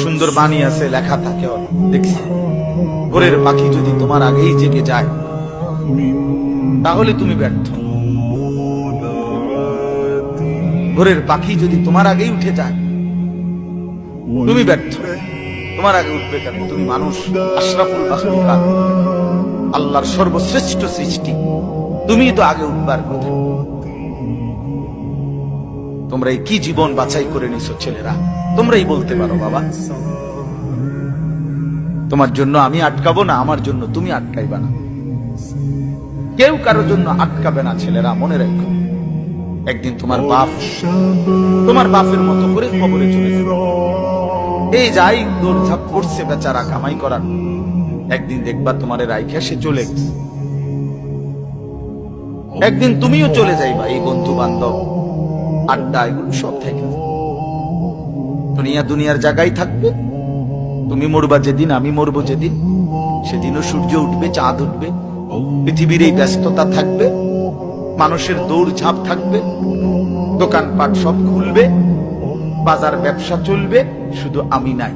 সুন্দর বাণী আছে, লেখা থাকে, দেখছি ভোরের পাখি যদি তোমার আগেই জেগে যায় তাহলে তুমি ব্যর্থ। ভোরের পাখি যদি তোমার আগেই উঠে যায় তুমি ব্যর্থ। তোমার আগে উঠবে কেন? তুমি মানুষ, আশরাফুল মাখলুকাত, আল্লাহর সর্বশ্রেষ্ঠ সৃষ্টি, তুমি তো আগে উঠবার কথা। তোমরা এই কি জীবন বাছাই করে নিছো ছেলেরা? তোমরাই বলতে পারো বাবা। তোমার জন্য আমি আটকাবো না, আমার জন্য তুমি আটকাইবা না। কেউ কারোর জন্য আটকাবে না ছেলেরা, মনে রাখো। একদিন তোমার বাপের মতো করে কবরে চলে যাবে। এই যাই দৌড়ঝাঁপ করছে বেচারা কামাই করার, একদিন দেখবা তোমারে রাইখা সে চলে গেছে। একদিন তুমিও চলে যাইবা। এই বন্ধু বান্ধব, আড্ডা, এগুলো সব থেকে দুনিয়ার জায়গায় থাকবে। তুমি মরবা যেদিন, আমি মরবো যেদিন, সেদিনও সূর্য উঠবে, চাঁদ উঠবে, পৃথিবীর এই ব্যস্ততা থাকবে, মানুষের দৌড়ঝাঁপ থাকবে, দোকানপাট সব খুলবে, বাজার ব্যবসা চলবে, শুধু আমি নাই।